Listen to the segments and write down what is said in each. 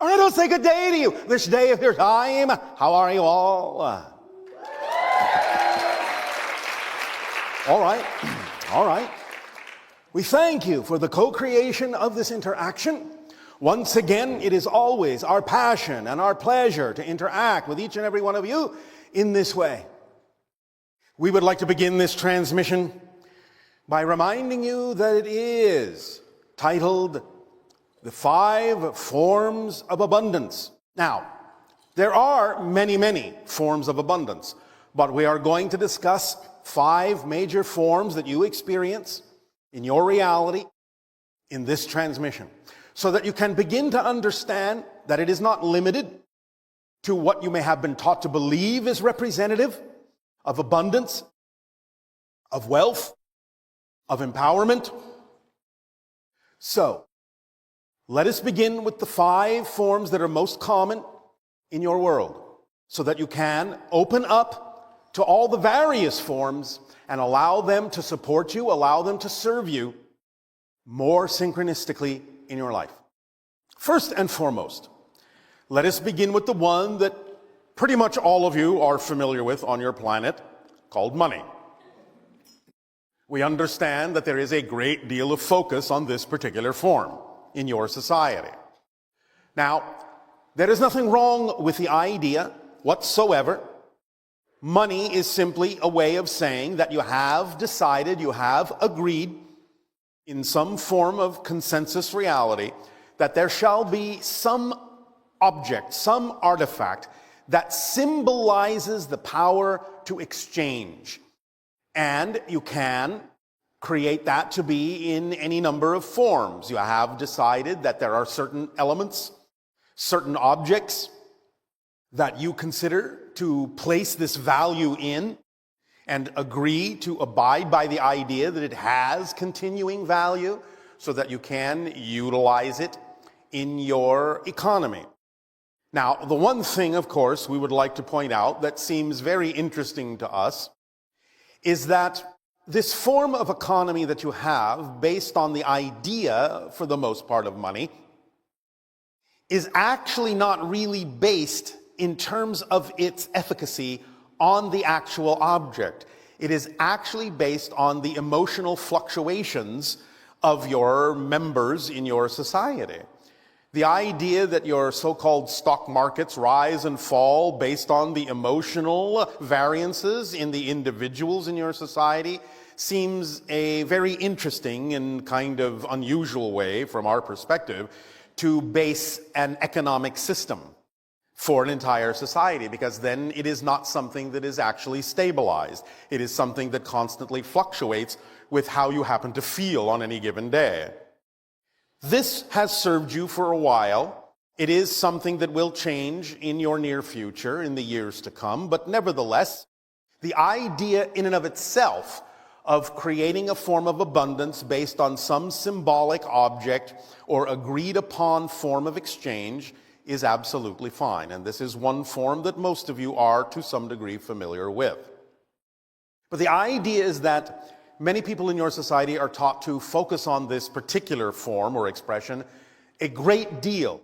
All right, I'll say good day to you this day of your time. How are you all? All right. We thank you for the co-creation of this interaction. Once again, it is always our passion and our pleasure to interact with each and every one of you in this way. We would like to begin this transmission by reminding you that it is titled The 5 Forms of Abundance. Now, there are many forms of abundance, but we are going to discuss 5 major forms that you experience in your reality in this transmission, so that you can begin to understand that it is not limited to what you may have been taught to believe is representative of abundance, of wealth, of empowerment. So, let us begin with the 5 forms that are most common in your world, so that you can open up to all the various forms and allow them to support you, allow them to serve you more synchronistically in your life. First and foremost, let us begin with the one that pretty much all of you are familiar with on your planet, called money. We understand that there is a great deal of focus on this particular form in your society. Now, there is nothing wrong with the idea whatsoever. Money is simply a way of saying that you have decided, you have agreed in some form of consensus reality that there shall be some object, some artifact that symbolizes the power to exchange. And you can create that to be in any number of forms. You have decided that there are certain elements, certain objects that you consider to place this value in and agree to abide by the idea that it has continuing value so that you can utilize it in your economy. Now, the one thing, of course, we would like to point out that seems very interesting to us is that this form of economy that you have, based on the idea, for the most part, of money, is actually not really based in terms of its efficacy on the actual object. It is actually based on the emotional fluctuations of your members in your society. The idea that your so-called stock markets rise and fall based on the emotional variances in the individuals in your society seems a very interesting and kind of unusual way, from our perspective, to base an economic system for an entire society, because then it is not something that is actually stabilized. It is something that constantly fluctuates with how you happen to feel on any given day. This has served you for a while. It is something that will change in your near future, in the years to come, but nevertheless, the idea in and of itself of creating a form of abundance based on some symbolic object or agreed upon form of exchange is absolutely fine. And this is one form that most of you are to some degree familiar with. But the idea is that many people in your society are taught to focus on this particular form or expression a great deal,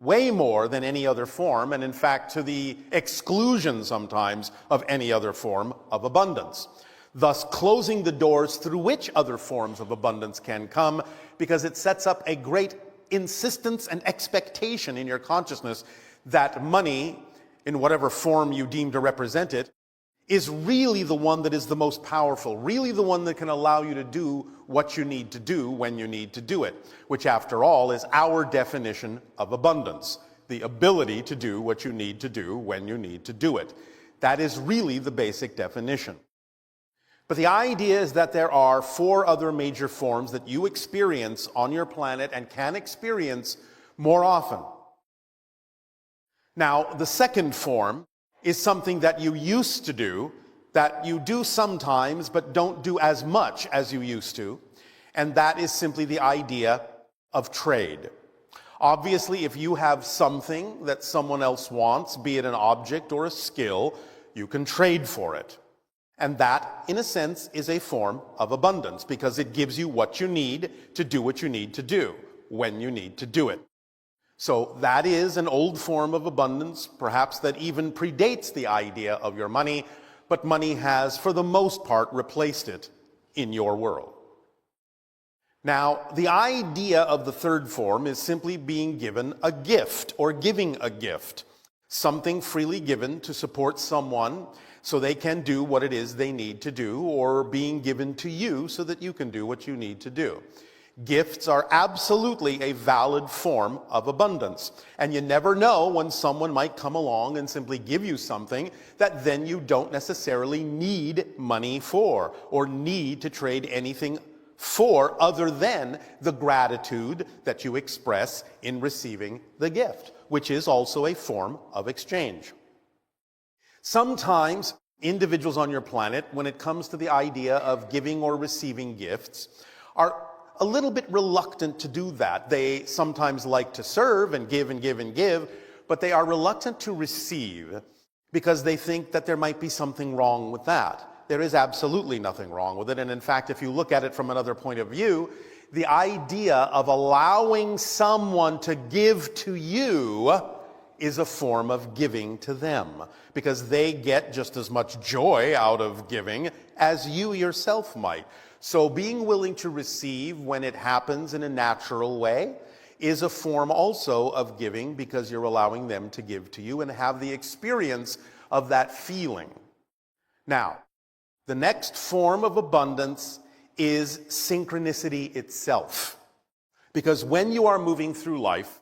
way more than any other form, and in fact to the exclusion sometimes of any other form of abundance, thus closing the doors through which other forms of abundance can come, because it sets up a great insistence and expectation in your consciousness that money, in whatever form you deem to represent it, is really the one that is the most powerful, really the one that can allow you to do what you need to do when you need to do it, which after all is our definition of abundance, the ability to do what you need to do when you need to do it. That is really the basic definition. But the idea is that there are 4 other major forms that you experience on your planet and can experience more often. Now, the second form is something that you used to do, that you do sometimes but don't do as much as you used to, and that is simply the idea of trade. Obviously, if you have something that someone else wants, be it an object or a skill, you can trade for it. And that, in a sense, is a form of abundance, because it gives you what you need to do what you need to do when you need to do it. So that is an old form of abundance, perhaps that even predates the idea of your money, but money has, for the most part, replaced it in your world. Now, the idea of the third form is simply being given a gift or giving a gift, something freely given to support someone so they can do what it is they need to do, or being given to you so that you can do what you need to do. Gifts are absolutely a valid form of abundance. And you never know when someone might come along and simply give you something that then you don't necessarily need money for, or need to trade anything for other than the gratitude that you express in receiving the gift, which is also a form of exchange. Sometimes individuals on your planet, when it comes to the idea of giving or receiving gifts, are a little bit reluctant to do that. They sometimes like to serve and give and give and give, but they are reluctant to receive because they think that there might be something wrong with that. There is absolutely nothing wrong with it. And in fact, if you look at it from another point of view, the idea of allowing someone to give to you is a form of giving to them, because they get just as much joy out of giving as you yourself might. So being willing to receive when it happens in a natural way is a form also of giving, because you're allowing them to give to you and have the experience of that feeling. Now, the next form of abundance is synchronicity itself. Because when you are moving through life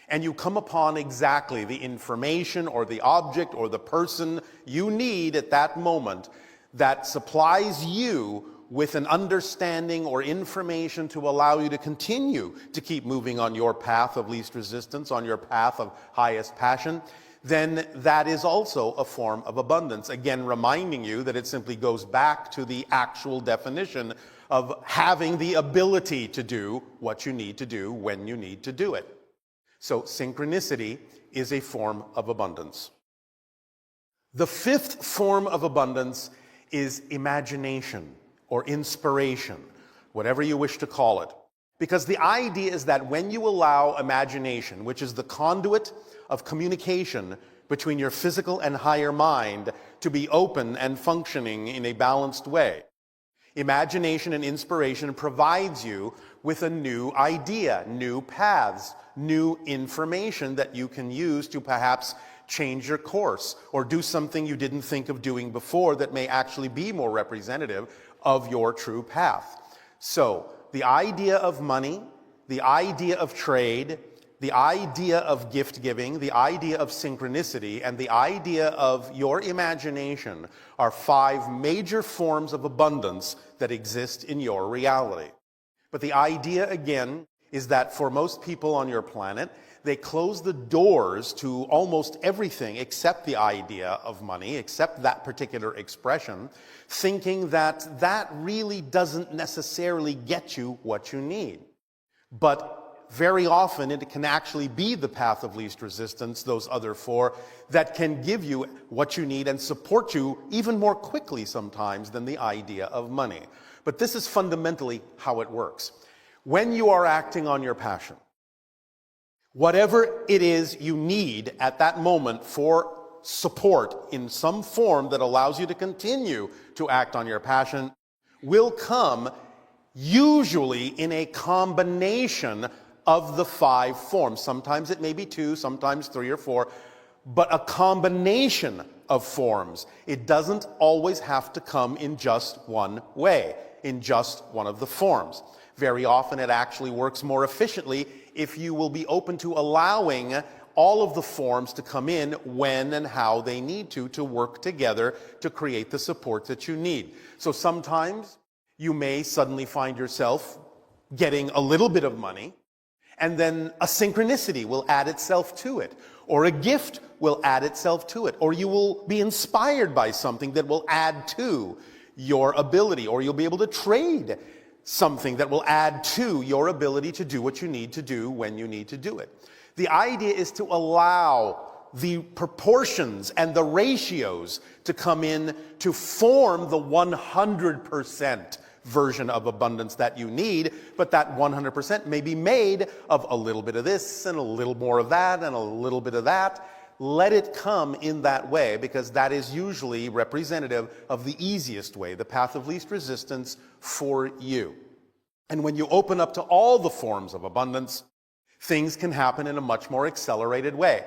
and you come upon exactly the information or the object or the person you need at that moment that supplies you with an understanding or information to allow you to continue to keep moving on your path of least resistance, on your path of highest passion, then that is also a form of abundance. Again, reminding you that it simply goes back to the actual definition of having the ability to do what you need to do when you need to do it. So synchronicity is a form of abundance. The fifth form of abundance is imagination or inspiration, whatever you wish to call it. Because the idea is that when you allow imagination, which is the conduit of communication between your physical and higher mind, to be open and functioning in a balanced way, imagination and inspiration provides you with a new idea, new paths, new information that you can use to perhaps change your course or do something you didn't think of doing before that may actually be more representative of your true path. So the idea of money, the idea of trade, the idea of gift giving, the idea of synchronicity, and the idea of your imagination are 5 major forms of abundance that exist in your reality. But the idea, again, is that for most people on your planet, they close the doors to almost everything except the idea of money, except that particular expression, thinking that that really doesn't necessarily get you what you need. But very often it can actually be the path of least resistance, those other 4, that can give you what you need and support you even more quickly sometimes than the idea of money. But this is fundamentally how it works. When you are acting on your passion, whatever it is you need at that moment for support in some form that allows you to continue to act on your passion will come usually in a combination of the 5 forms. Sometimes it may be 2, sometimes 3 or 4, but a combination of forms. It doesn't always have to come in just one way, in just one of the forms. Very often it actually works more efficiently if you will be open to allowing all of the forms to come in when and how they need to work together to create the support that you need. So sometimes you may suddenly find yourself getting a little bit of money, and then a synchronicity will add itself to it, or a gift will add itself to it, or you will be inspired by something that will add to your ability, or you'll be able to trade something that will add to your ability to do what you need to do when you need to do it. The idea is to allow the proportions and the ratios to come in to form the 100% version of abundance that you need, but that 100% may be made of a little bit of this and a little more of that and a little bit of that. Let it come in that way, because that is usually representative of the easiest way, the path of least resistance for you. And when you open up to all the forms of abundance, things can happen in a much more accelerated way.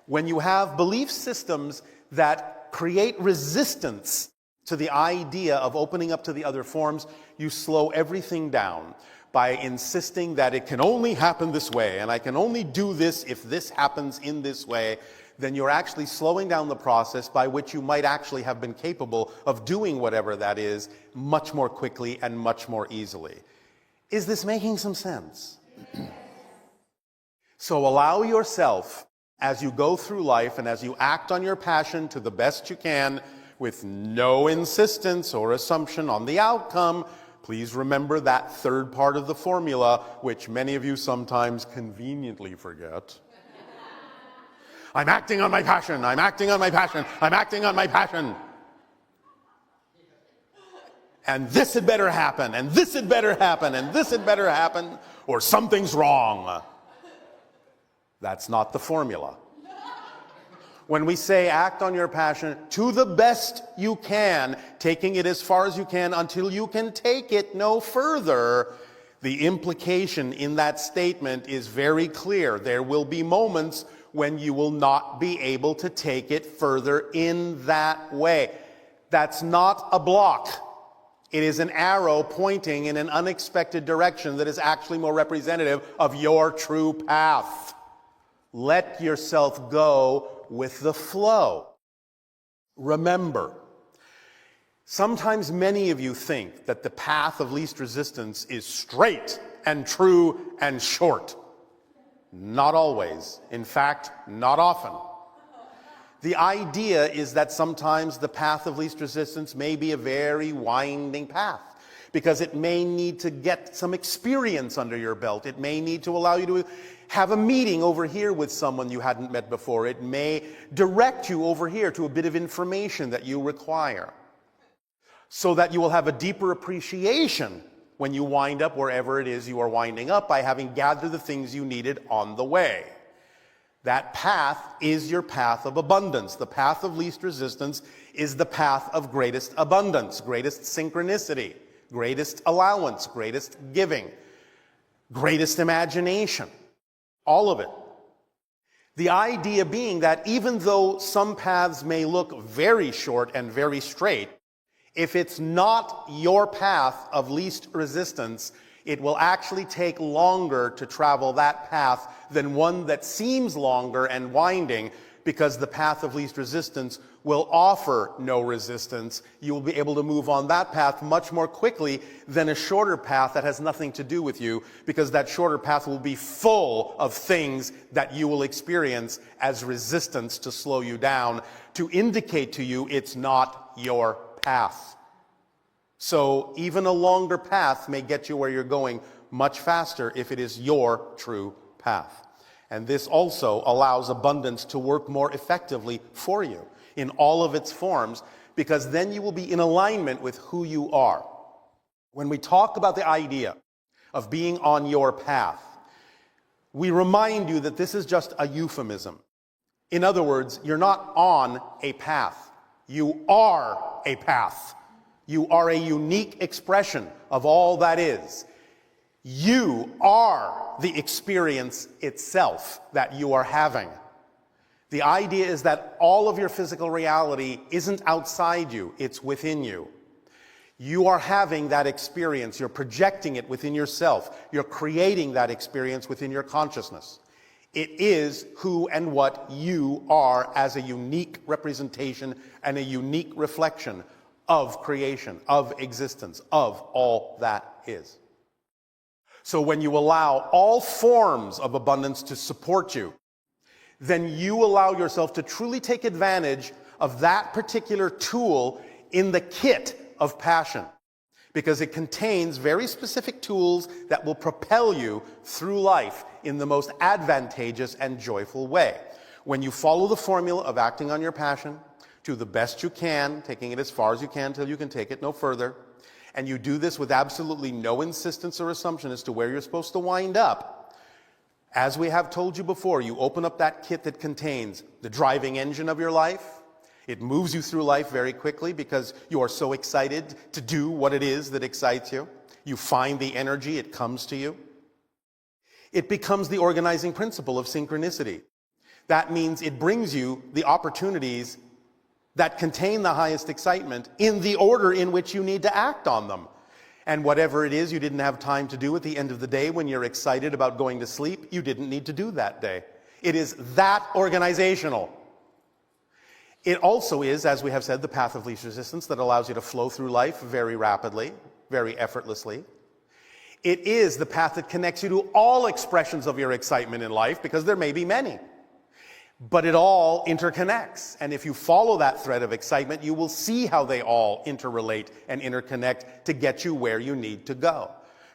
When you have belief systems that create resistance to the idea of opening up to the other forms, you slow everything down by insisting that it can only happen this way, and I can only do this if this happens in this way. Then you're actually slowing down the process by which you might actually have been capable of doing whatever that is much more quickly and much more easily. Is this making some sense? So allow yourself, as you go through life and as you act on your passion to the best you can, with no insistence or assumption on the outcome. Please remember that third part of the formula, which many of you sometimes conveniently forget. I'm acting on my passion, I'm acting on my passion, I'm acting on my passion. And this had better happen, and this had better happen, and this had better happen, or something's wrong. That's not the formula. When we say act on your passion to the best you can, taking it as far as you can until you can take it no further, the implication in that statement is very clear. There will be moments when you will not be able to take it further in that way. That's not a block. It is an arrow pointing in an unexpected direction that is actually more representative of your true path. Let yourself go with the flow. Remember, sometimes many of you think that the path of least resistance is straight and true and short. Not always. In fact, not often. The idea is that sometimes the path of least resistance may be a very winding path, because it may need to get some experience under your belt. It may need to allow you to have a meeting over here with someone you hadn't met before. It may direct you over here to a bit of information that you require, so that you will have a deeper appreciation when you wind up wherever it is you are winding up, by having gathered the things you needed on the way. That path is your path of abundance. The path of least resistance is the path of greatest abundance, greatest synchronicity, greatest allowance, greatest giving, greatest imagination. All of it. The idea being that even though some paths may look very short and very straight, if it's not your path of least resistance, it will actually take longer to travel that path than one that seems longer and winding, because the path of least resistance will offer no resistance. You will be able to move on that path much more quickly than a shorter path that has nothing to do with you, because that shorter path will be full of things that you will experience as resistance to slow you down, to indicate to you it's not your path. So even a longer path may get you where you're going much faster if it is your true path. And this also allows abundance to work more effectively for you in all of its forms, because then you will be in alignment with who you are. When we talk about the idea of being on your path, we remind you that this is just a euphemism. In other words, you're not on a path. You are a path. You are a unique expression of all that is. You are the experience itself that you are having. The idea is that all of your physical reality isn't outside you, it's within you. You are having that experience, you're projecting it within yourself, you're creating that experience within your consciousness. It is who and what you are as a unique representation and a unique reflection of creation, of existence, of all that is. So when you allow all forms of abundance to support you, then you allow yourself to truly take advantage of that particular tool in the kit of passion, because it contains very specific tools that will propel you through life in the most advantageous and joyful way. When you follow the formula of acting on your passion to the best you can, taking it as far as you can till you can take it no further, and you do this with absolutely no insistence or assumption as to where you're supposed to wind up, as we have told you before, you open up that kit that contains the driving engine of your life. It moves you through life very quickly because you are so excited to do what it is that excites you. You find the energy, it comes to you. It becomes the organizing principle of synchronicity. That means it brings you the opportunities that contain the highest excitement in the order in which you need to act on them. And whatever it is you didn't have time to do at the end of the day when you're excited about going to sleep, you didn't need to do that day. It is that organizational. It also is, as we have said, the path of least resistance that allows you to flow through life very rapidly, very effortlessly. It is the path that connects you to all expressions of your excitement in life, because there may be many. But it all interconnects. And if you follow that thread of excitement, you will see how they all interrelate and interconnect to get you where you need to go.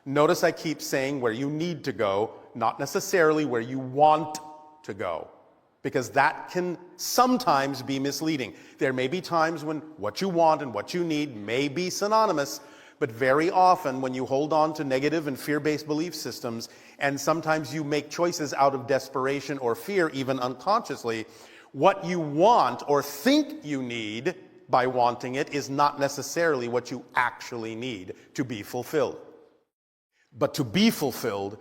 Notice I keep saying where you need to go, not necessarily where you want to go, because that can sometimes be misleading. There may be times when what you want and what you need may be synonymous, but very often when you hold on to negative and fear-based belief systems, and sometimes you make choices out of desperation or fear, even unconsciously, what you want or think you need by wanting it is not necessarily what you actually need to be fulfilled. But to be fulfilled,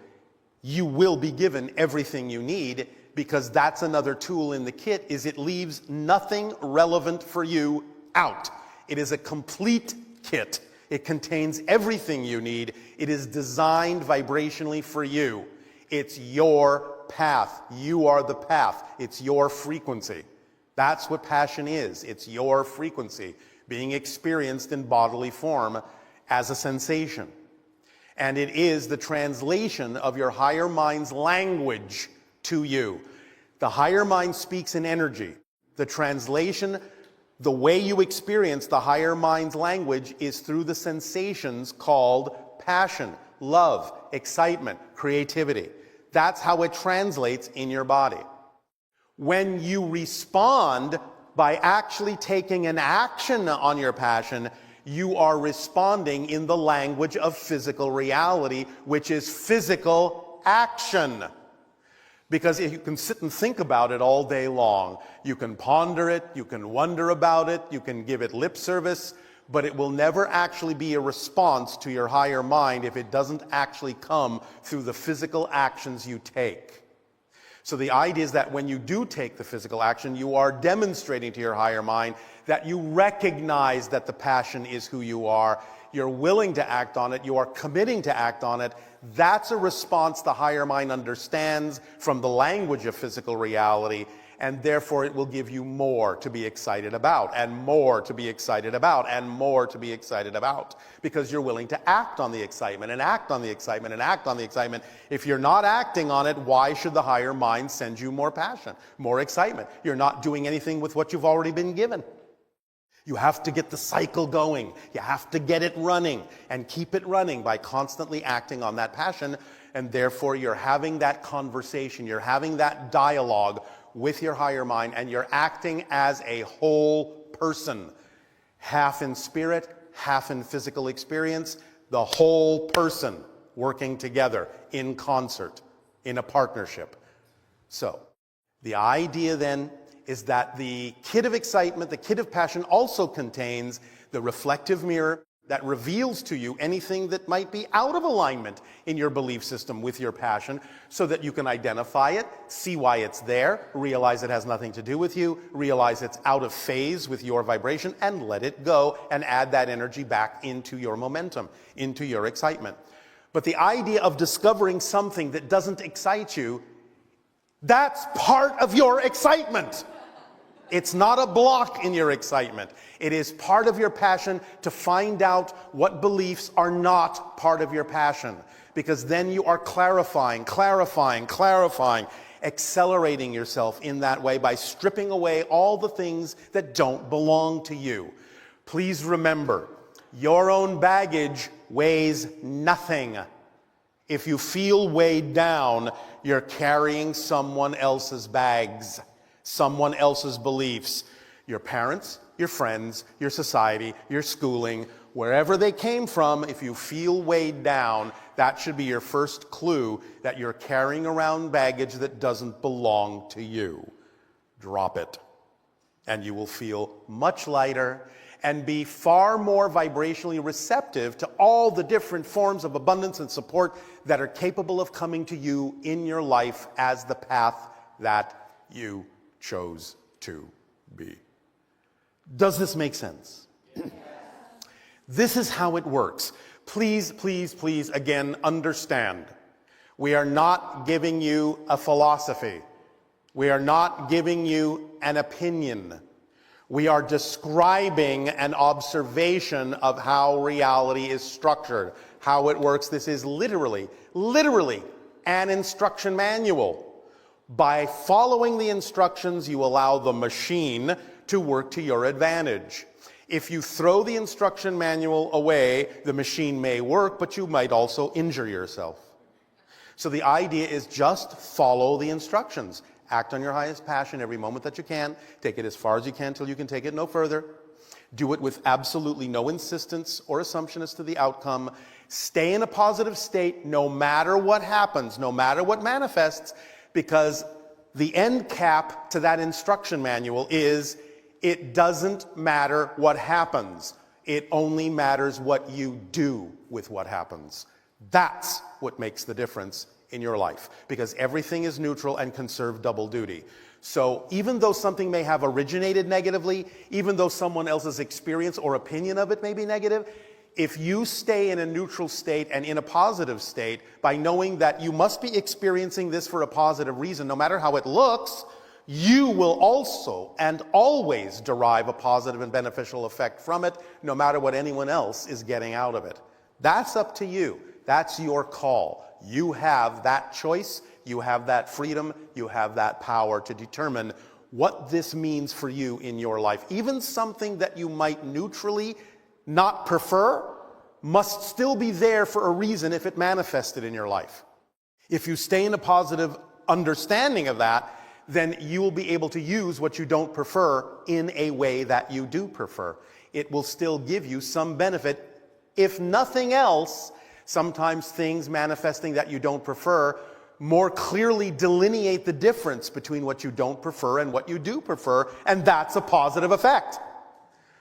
you will be given everything you need, because that's another tool in the kit, is it leaves nothing relevant for you out. It is a complete kit. It contains everything you need. It is designed vibrationally for you. It's your path. You are the path. It's your frequency. That's what passion is. It's your frequency being experienced in bodily form as a sensation. And it is the translation of your higher mind's language to you. The higher mind speaks in energy. The translation, the way you experience the higher mind's language, is through the sensations called passion, love, excitement, creativity. That's how it translates in your body. When you respond by actually taking an action on your passion, you are responding in the language of physical reality, which is physical action. Because if you can sit and think about it all day long, you can ponder it, you can wonder about it, you can give it lip service, but it will never actually be a response to your higher mind if it doesn't actually come through the physical actions you take. So the idea is that when you do take the physical action, you are demonstrating to your higher mind that you recognize that the passion is who you are. You're willing to act on it. You are committing to act on it. That's a response the higher mind understands from the language of physical reality, and therefore it will give you more to be excited about, and more to be excited about, and more to be excited about, because you're willing to act on the excitement, and act on the excitement, and act on the excitement. If you're not acting on it, why should the higher mind send you more passion, more excitement? You're not doing anything with what you've already been given. You have to get the cycle going. You have to get it running and keep it running by constantly acting on that passion. And therefore, you're having that conversation. You're having that dialogue with your higher mind, and you're acting as a whole person, half in spirit, half in physical experience, the whole person working together in concert, in a partnership. So, the idea then is that the kit of excitement, the kit of passion, also contains the reflective mirror that reveals to you anything that might be out of alignment in your belief system with your passion, so that you can identify it, see why it's there, realize it has nothing to do with you, realize it's out of phase with your vibration, and let it go and add that energy back into your momentum, into your excitement. But the idea of discovering something that doesn't excite you, that's part of your excitement. It's not a block in your excitement. It is part of your passion to find out what beliefs are not part of your passion. Because then you are clarifying, accelerating yourself in that way by stripping away all the things that don't belong to you. Please remember, your own baggage weighs nothing. If you feel weighed down, you're carrying someone else's bags, someone else's beliefs. Your parents, your friends, your society, your schooling, wherever they came from, if you feel weighed down, that should be your first clue that you're carrying around baggage that doesn't belong to you. Drop it, and you will feel much lighter and be far more vibrationally receptive to all the different forms of abundance and support that are capable of coming to you in your life as the path that you chose to be. Does this make sense? Yes. This is how it works. Please, please, please, again, understand. We are not giving you a philosophy. We are not giving you an opinion. We are describing an observation of how reality is structured, how it works. This is literally an instruction manual. By following the instructions, you allow the machine to work to your advantage. If you throw the instruction manual away, the machine may work, but you might also injure yourself. So the idea is just follow the instructions. Act on your highest passion every moment that you can. Take it as far as you can till you can take it no further. Do it with absolutely no insistence or assumption as to the outcome. Stay in a positive state no matter what happens, no matter what manifests, because the end cap to that instruction manual is it doesn't matter what happens. It only matters what you do with what happens. That's what makes the difference in your life, because everything is neutral and can serve double duty. So even though something may have originated negatively, even though someone else's experience or opinion of it may be negative, if you stay in a neutral state and in a positive state by knowing that you must be experiencing this for a positive reason, no matter how it looks, you will also and always derive a positive and beneficial effect from it, no matter what anyone else is getting out of it. That's up to you. That's your call. You have that choice, you have that freedom, you have that power to determine what this means for you in your life. Even something that you might neutrally not prefer must still be there for a reason if it manifested in your life. If you stay in a positive understanding of that, then you will be able to use what you don't prefer in a way that you do prefer. It will still give you some benefit. If nothing else, sometimes things manifesting that you don't prefer more clearly delineate the difference between what you don't prefer and what you do prefer, and that's a positive effect.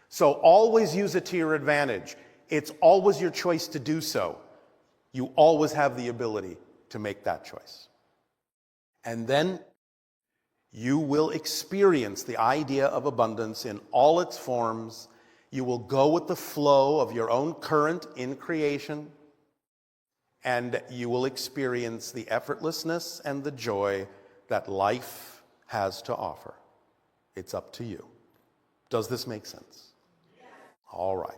So always use it to your advantage. It's always your choice to do so. You always have the ability to make that choice. And then you will experience the idea of abundance in all its forms. You will go with the flow of your own current in creation, and you will experience the effortlessness and the joy that life has to offer. It's up to you. Does this make sense? Yes. All right.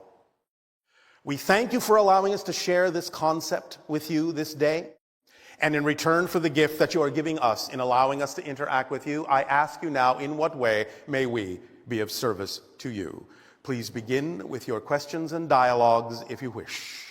We thank you for allowing us to share this concept with you this day. And in return for the gift that you are giving us in allowing us to interact with you, I ask you now, in what way may we be of service to you? Please begin with your questions and dialogues if you wish.